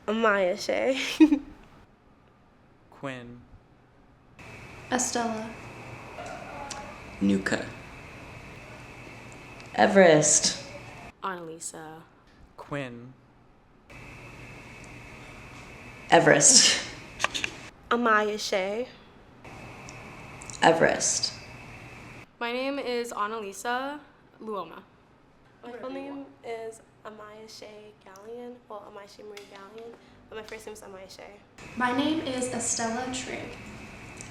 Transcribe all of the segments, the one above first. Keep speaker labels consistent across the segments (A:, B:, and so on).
A: Amaya Shay.
B: Quinn,
C: Estella.
D: Nuka. Everest.
E: Annalisa.
B: Quinn,
D: Everest.
A: Amaya Shay.
D: Everest.
E: My name is Annalisa Luoma.
A: My full name is Amaya Shay Gallion. Well, Amaya Shay Marie Gallion. But my first name is Amaya Shay.
C: My name is Estella Trigg.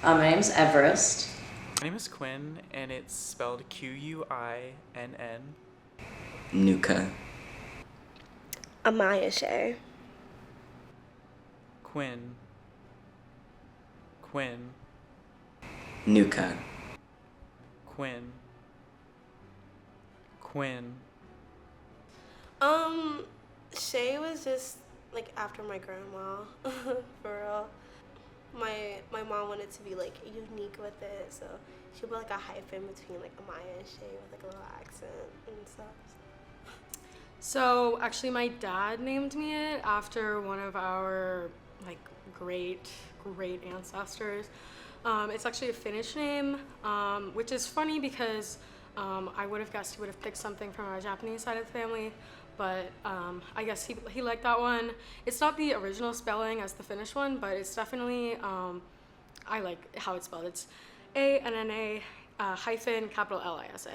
D: My name's Everest.
B: my name is Quinn, and it's spelled Quinn.
D: Nuka.
A: Amaya Shay.
B: Quinn, Quinn,
D: Nuka.
B: Quinn, Quinn.
A: Shay was just like after my grandma, for real. My mom wanted to be like unique with it, so she put like a hyphen between like Amaya and Shay with like a little accent and stuff.
E: So actually my dad named me it after one of our like great ancestors. It's actually a Finnish name, which is funny because I would have guessed he would have picked something from our Japanese side of the family, but I guess he liked that one. It's not the original spelling as the Finnish one, but it's definitely, I like how it's spelled. It's ANNA hyphen capital LISA.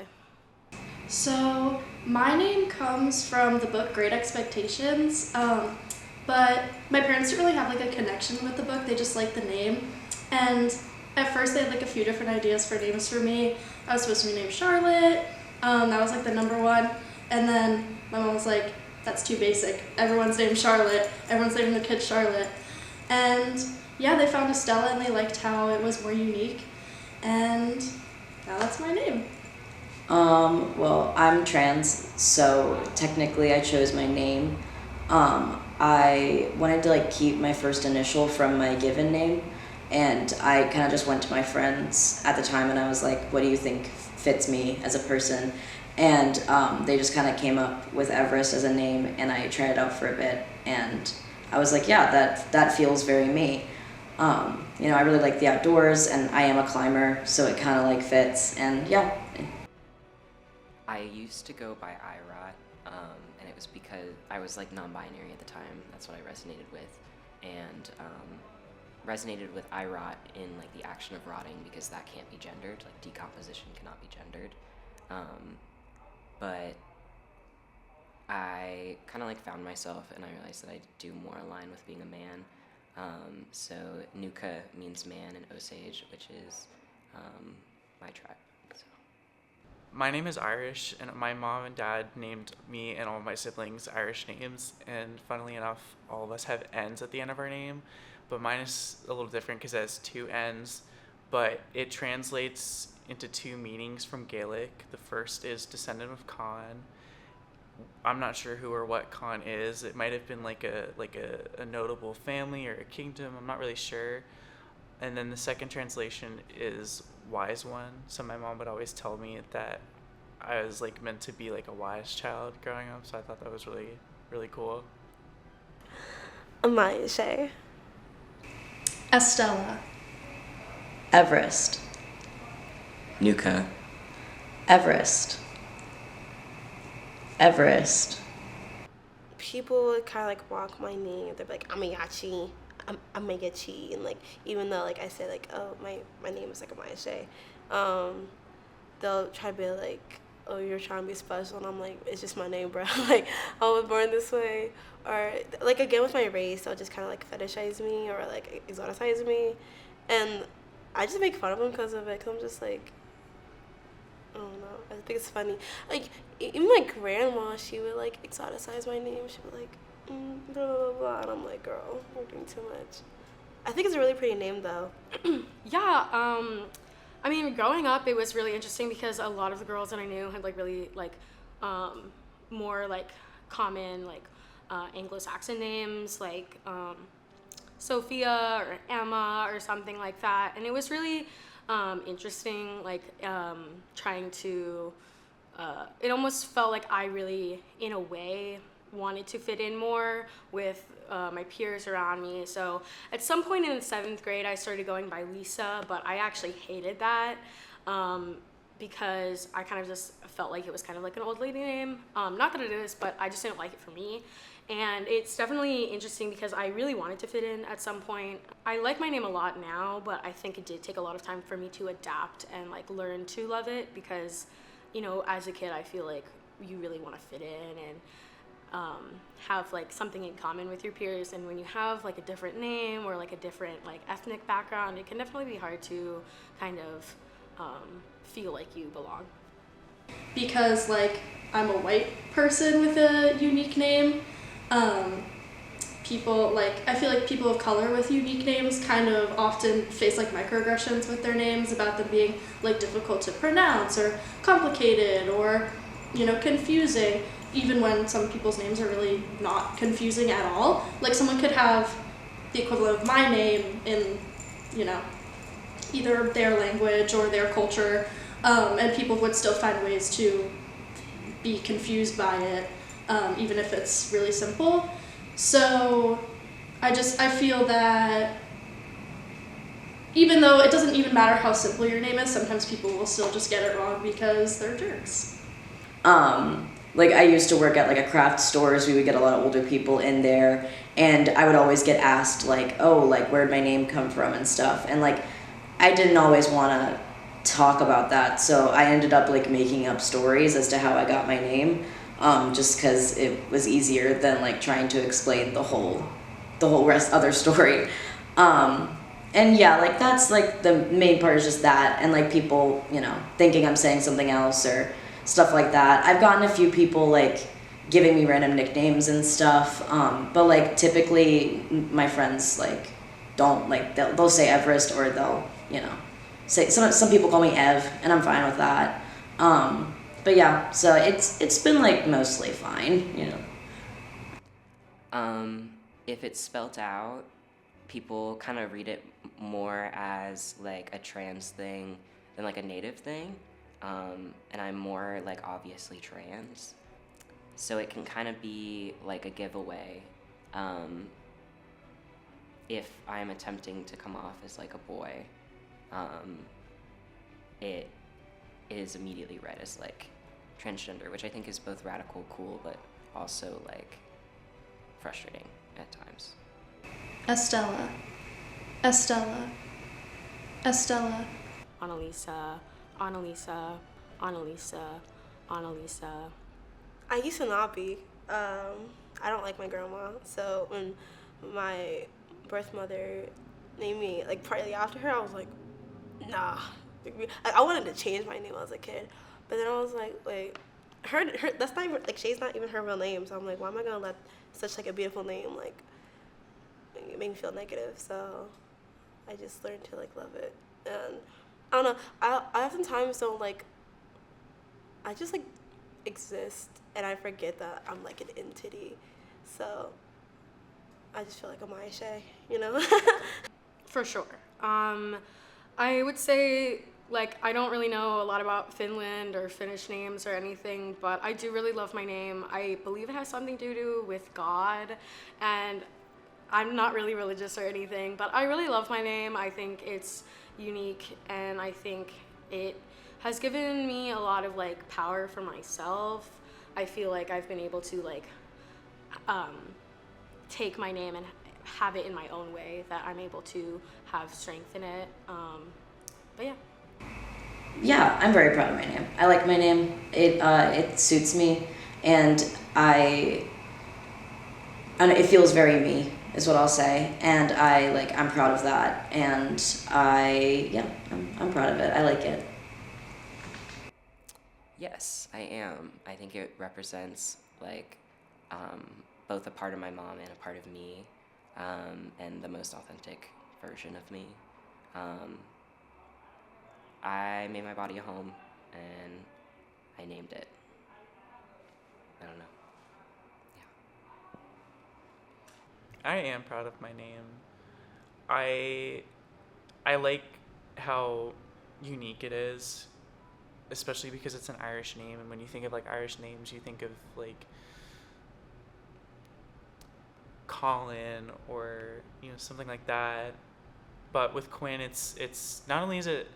C: So, my name comes from the book Great Expectations, but my parents didn't really have like a connection with the book, they just liked the name. And at first they had like a few different ideas for names for me. I was supposed to be named Charlotte, that was like the number one. And then my mom was like, that's too basic, everyone's named Charlotte, everyone's naming the kid Charlotte. And yeah, they found Estella and they liked how it was more unique. And now that's my name.
D: Well, I'm trans, so technically I chose my name. I wanted to like keep my first initial from my given name, and I kind of just went to my friends at the time and I was like, what do you think fits me as a person? And they just kind of came up with Everest as a name, and I tried it out for a bit, and I was like, yeah, that feels very me. I really like the outdoors, and I am a climber, so it kind of like fits, and yeah.
F: I used to go by IROT, and it was because I was like non-binary at the time. That's what I resonated with, and resonated with IROT in like the action of rotting because that can't be gendered. Like decomposition cannot be gendered. But I kind of like found myself, and I realized that I do more align with being a man. So Nuka means man in Osage, which is my tribe. So.
B: My name is Irish, and my mom and dad named me and all of my siblings Irish names. And funnily enough, all of us have N's at the end of our name, but mine is a little different because it has two N's, but it translates into two meanings from Gaelic. The first is descendant of Khan. I'm not sure who or what Khan is. It might have been like a notable family or a kingdom. I'm not really sure. And then the second translation is wise one. So my mom would always tell me that I was like meant to be like a wise child growing up. So I thought that was really, really cool.
A: Amaya Shay.
C: Estella.
D: Everest. Nuka. Everest. Everest.
A: People would kind of like mock my name. They'd be like, Amayachi, Amayachi, and like even though like I said like, oh my name is like Amaya Shay, they'll try to be like, oh, you're trying to be special, and I'm like, it's just my name, bro. Like I was born this way, or like again with my race, they'll just kind of like fetishize me or like exoticize me, and I just make fun of them because of it. Cause I'm just like, I don't know. I think it's funny. Like, even my grandma, she would, like, exoticize my name. She would, like, blah, blah, blah. And I'm like, girl, you're doing too much. I think it's a really pretty name, though.
E: Yeah, I mean, growing up, it was really interesting because a lot of the girls that I knew had, like, really, like, more, like, common, like, Anglo-Saxon names, like, Sophia or Emma or something like that. And it was really interesting, like, trying to, it almost felt like I really, in a way, wanted to fit in more with my peers around me. So at some point in the 7th grade, I started going by Lisa, but I actually hated that because I kind of just felt like it was kind of like an old lady name. Not that it is, but I just didn't like it for me. And it's definitely interesting because I really wanted to fit in at some point. I like my name a lot now, but I think it did take a lot of time for me to adapt and like learn to love it because, you know, as a kid, I feel like you really want to fit in and have like something in common with your peers. And when you have like a different name or like a different like ethnic background, it can definitely be hard to kind of feel like you belong.
C: Because like I'm a white person with a unique name, people like I feel like people of color with unique names kind of often face like microaggressions with their names about them being like difficult to pronounce or complicated or, you know, confusing, even when some people's names are really not confusing at all. Like someone could have the equivalent of my name in, you know, either their language or their culture, and people would still find ways to be confused by it, even if it's really simple. So I feel that even though it doesn't even matter how simple your name is, sometimes people will still just get it wrong because they're jerks.
D: Like I used to work at like a craft stores. We would get a lot of older people in there, and I would always get asked like, oh, like where'd my name come from and stuff. And like I didn't always want to talk about that, so I ended up like making up stories as to how I got my name, just because it was easier than like trying to explain the whole other story. And yeah, like that's like the main part is just that, and like people, you know, thinking I'm saying something else or stuff like that. I've gotten a few people like giving me random nicknames and stuff, but like typically my friends like don't like they'll say Everest, or they'll, you know, say some people call me Ev, and I'm fine with that. But yeah, so it's been like mostly fine, you know.
F: If it's spelt out, people kind of read it more as like a trans thing than like a native thing. And I'm more like obviously trans, so it can kind of be like a giveaway if I'm attempting to come off as like a boy. It is immediately read as like transgender, which I think is both radical cool but also like frustrating at times.
C: Estella, Estella, Estella.
E: Annalisa, Annalisa, Annalisa, Annalisa.
A: I used to not be. I don't like my grandma, so when my birth mother named me like partly after her, I was like, nah. I wanted to change my name as a kid, but then I was like, wait, her that's not even like Shay's not even her real name, so I'm like, why am I gonna let such like a beautiful name like make me feel negative? So I just learned to like love it, and I don't know. I oftentimes don't like. I just like exist, and I forget that I'm like an entity. So I just feel like I'm Maya Shay, you know.
E: For sure. I would say, like, I don't really know a lot about Finland or Finnish names or anything, but I do really love my name. I believe it has something to do with God, and I'm not really religious or anything, but I really love my name. I think it's unique, and I think it has given me a lot of, like, power for myself. I feel like I've been able to, like, take my name and have it in my own way, that I'm able to have strength in it. But yeah.
D: Yeah, I'm very proud of my name. I like my name. It suits me, and it feels very me, is what I'll say. And I'm proud of that. And I'm proud of it. I like it.
F: Yes, I am. I think it represents like both a part of my mom and a part of me, and the most authentic version of me. I made my body a home, and I named it. I don't know. Yeah.
B: I am proud of my name. I like how unique it is, especially because it's an Irish name, and when you think of like Irish names, you think of like Colin or something like that. But with Quinn, it's not only is it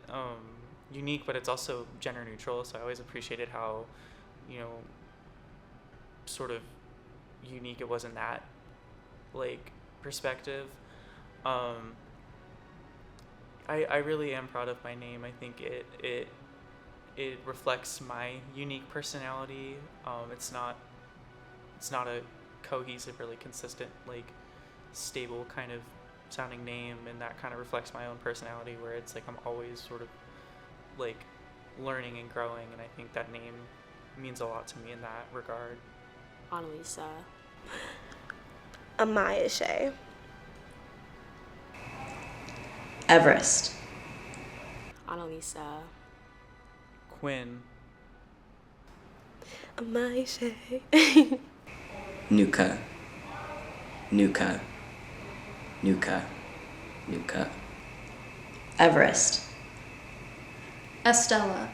B: unique, but it's also gender neutral. So I always appreciated how sort of unique it was in that like perspective. I really am proud of my name. I think it reflects my unique personality. It's not a cohesive, really consistent, like stable kind of sounding name, and that kind of reflects my own personality, where it's like I'm always sort of like learning and growing, and I think that name means a lot to me in that regard.
E: Annalisa.
A: Amaya Shay.
D: Everest.
E: Annalisa.
B: Quinn.
A: Amaya Shay.
G: Nuka. Nuka. Nuka. Nuka.
D: Everest.
C: Estella.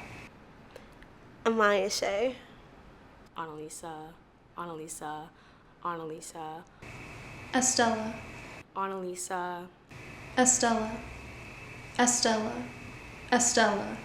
A: Amaya Shay.
E: Annalisa. Annalisa. Annalisa.
C: Estella.
E: Annalisa.
C: Estella. Estella. Estella.